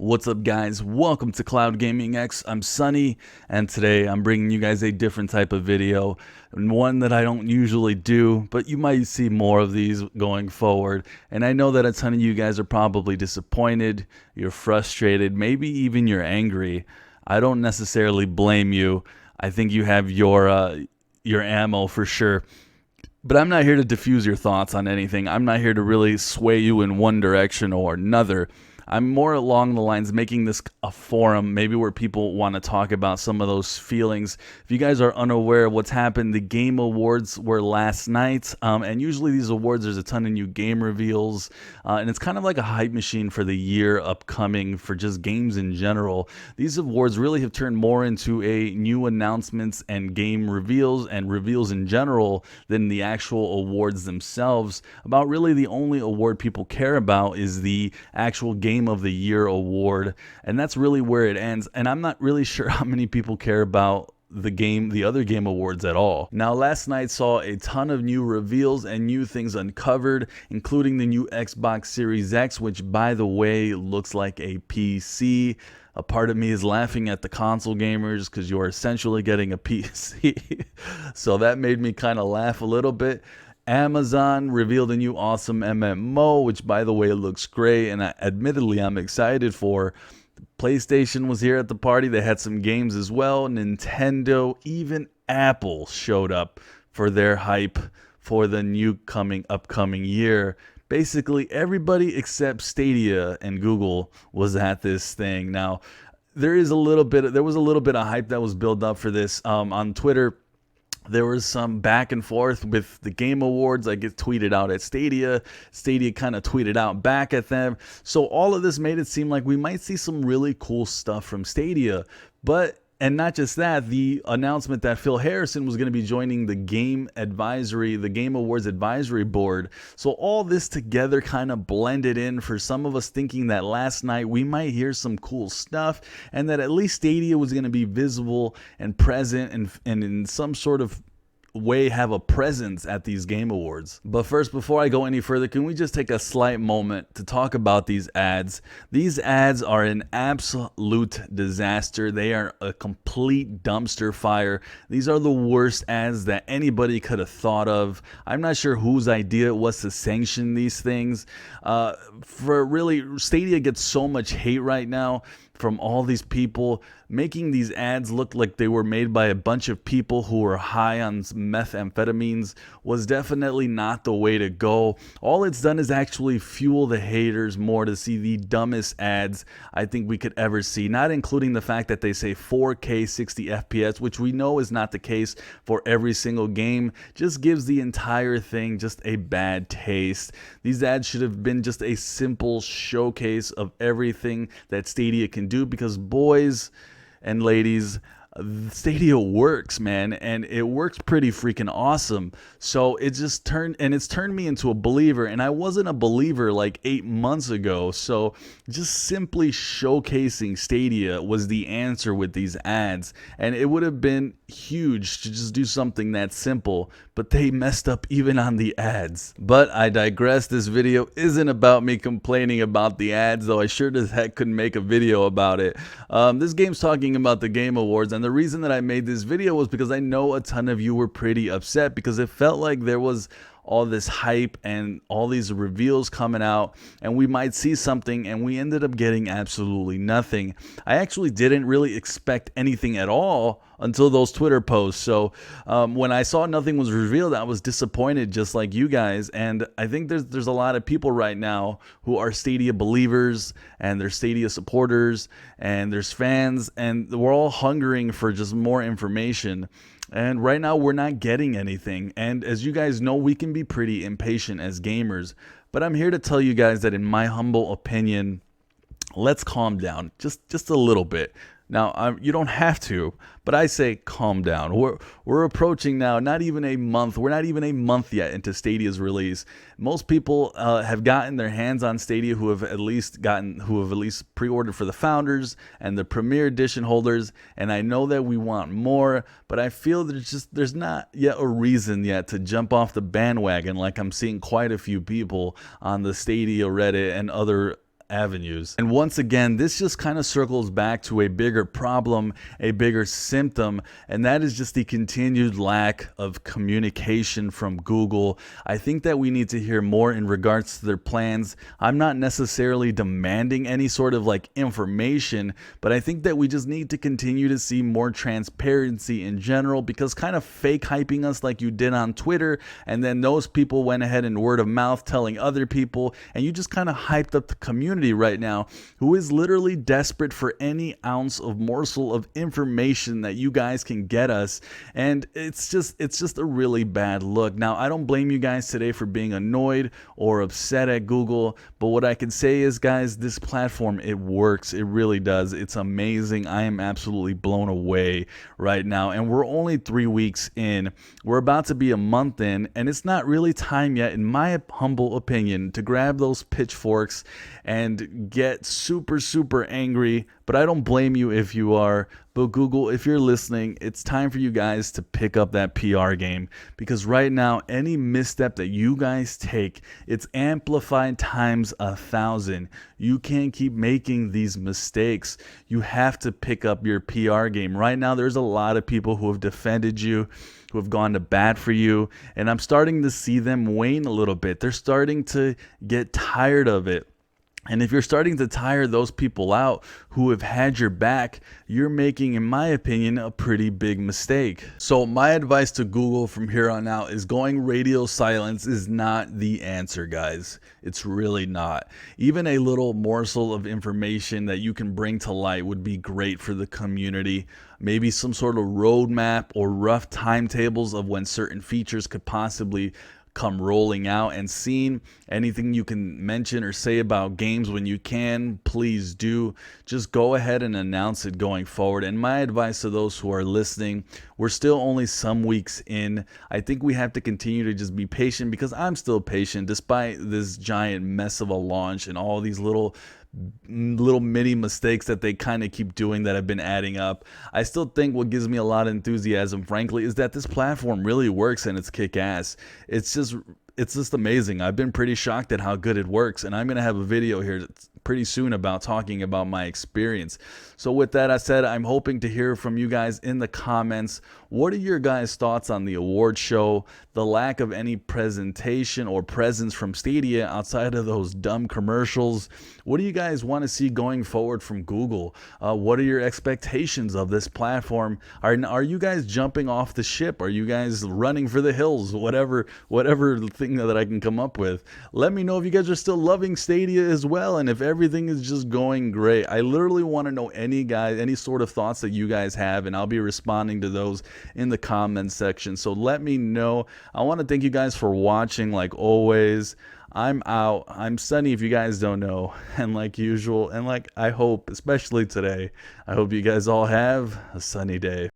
What's up, guys? Welcome to Cloud Gaming X. I'm Sunny, and today I'm bringing you guys a different type of video, and one that I don't usually do, but you might see more of these going forward. And I know that a ton of you guys are probably disappointed, you're frustrated, maybe even you're angry. I don't necessarily blame you. I think you have your ammo for sure. But I'm not here to diffuse your thoughts on anything. I'm not here to really sway you in one direction or another. I'm more along the lines making this a forum, maybe where people want to talk about some of those feelings. If you guys are unaware of what's happened, the Game Awards were last night, and usually these awards, there's a ton of new game reveals, and it's kind of like a hype machine for the year upcoming for just games in general. These awards really have turned more into a new announcements and game reveals and reveals in general than the actual awards themselves. About really the only award people care about is the actual Game of the Year award, and that's really where it ends. And I'm not really sure how many people care about the other game awards at all. Now, last night saw a ton of new reveals and new things uncovered, including the new Xbox Series X, which, by the way, looks like a PC. A part of me is laughing at the console gamers because you're essentially getting a PC. So that made me kind of laugh a little bit. Amazon revealed a new awesome MMO, which, by the way, looks great, and admittedly I'm excited for. PlayStation was here at the party. They had some games as well. Nintendo, even Apple showed up for their hype for the new upcoming year. Basically, everybody except Stadia and Google was at this thing. Now, there was a little bit of hype that was built up for this on Twitter. There was some back and forth with the Game Awards. I get tweeted out at Stadia. Stadia kind of tweeted out back at them. So all of this made it seem like we might see some really cool stuff from Stadia. And not just that, the announcement that Phil Harrison was going to be joining the Game Awards Advisory Board. So all this together kind of blended in for some of us thinking that last night we might hear some cool stuff, and that at least Stadia was going to be visible and present and in some sort of way have a presence at these Game Awards. But first, before I go any further, can we just take a slight moment to talk about these ads? These ads are an absolute disaster. They are a complete dumpster fire. These are the worst ads that anybody could have thought of. I'm not sure whose idea it was to sanction these things. Stadia gets so much hate right now from all these people. Making these ads look like they were made by a bunch of people who were high on methamphetamines was definitely not the way to go. All it's done is actually fuel the haters more to see the dumbest ads I think we could ever see, not including the fact that they say 4K 60 FPS, which we know is not the case for every single game. Just gives the entire thing just a bad taste. These ads should have been just a simple showcase of everything that Stadia can do, because boys and ladies, Stadia works, man, and it works pretty freaking awesome. So it's turned me into a believer, and I wasn't a believer like 8 months ago. So just simply showcasing Stadia was the answer with these ads, and it would have been huge to just do something that simple, but they messed up even on the ads. But I digress. This video isn't about me complaining about the ads, though I sure as heck couldn't make a video about it. This game's talking about the Game Awards, and the reason that I made this video was because I know a ton of you were pretty upset, because it felt like there was all this hype and all these reveals coming out, and we might see something, and we ended up getting absolutely nothing. I actually didn't really expect anything at all until those Twitter posts. So when I saw nothing was revealed, I was disappointed, just like you guys. And I think there's a lot of people right now who are Stadia believers, and they're Stadia supporters, and there's fans, and we're all hungering for just more information. And right now we're not getting anything. And as you guys know, we can be pretty impatient as gamers. But I'm here to tell you guys that in my humble opinion, let's calm down just a little bit. Now, you don't have to, but I say calm down. We're approaching now, not even a month. We're not even a month yet into Stadia's release. Most people have gotten their hands on Stadia who have at least pre-ordered for the Founders and the Premier Edition holders. And I know that we want more, but I feel there's not yet a reason yet to jump off the bandwagon like I'm seeing quite a few people on the Stadia Reddit and other avenues. And once again, this just kind of circles back to a bigger problem, a bigger symptom, and that is just the continued lack of communication from Google. I think that we need to hear more in regards to their plans. I'm not necessarily demanding any sort of like information, but I think that we just need to continue to see more transparency in general, because kind of fake hyping us like you did on Twitter, and then those people went ahead and word of mouth telling other people, and you just kind of hyped up the community right now, who is literally desperate for any ounce of morsel of information that you guys can get us. And it's just a really bad look. Now, I don't blame you guys today for being annoyed or upset at Google, but what I can say is, guys, this platform, it works. It really does. It's amazing. I am absolutely blown away right now, and we're only 3 weeks in. We're about to be a month in, and it's not really time yet, in my humble opinion, to grab those pitchforks and get super angry. But I don't blame you if you are. But Google, if you're listening, it's time for you guys to pick up that PR game, because right now, any misstep that you guys take, it's amplified times 1,000. You can't keep making these mistakes. You have to pick up your PR game. Right now, there's a lot of people who have defended you, who have gone to bat for you, and I'm starting to see them wane a little bit. They're starting to get tired of it. And if you're starting to tire those people out who have had your back, you're making, in my opinion, a pretty big mistake. So my advice to Google from here on out is going radio silence is not the answer, guys. It's really not. Even a little morsel of information that you can bring to light would be great for the community. Maybe some sort of roadmap or rough timetables of when certain features could possibly come rolling out, and seeing anything you can mention or say about games when you can, please do. Just go ahead and announce it going forward. And my advice to those who are listening, we're still only some weeks in. I think we have to continue to just be patient, because I'm still patient despite this giant mess of a launch and all these little mini mistakes that they kind of keep doing that have been adding up. I still think what gives me a lot of enthusiasm, frankly, is that this platform really works and it's kick-ass. It's just amazing. I've been pretty shocked at how good it works, and I'm going to have a video here pretty soon about talking about my experience. So with that I said, I'm hoping to hear from you guys in the comments. What are your guys' thoughts on the award show, the lack of any presentation or presence from Stadia outside of those dumb commercials? What do you guys want to see going forward from Google? What are your expectations of this platform? Are you guys jumping off the ship? Are you guys running for the hills? Whatever thing that I can come up with. Let me know if you guys are still loving Stadia as well, and if everything is just going great. I literally want to know any sort of thoughts that you guys have, and I'll be responding to those in the comments section. So let me know. I want to thank you guys for watching, like always. I'm out. I'm Sunny, if you guys don't know, and like usual, and like I hope, especially today, I hope you guys all have a sunny day.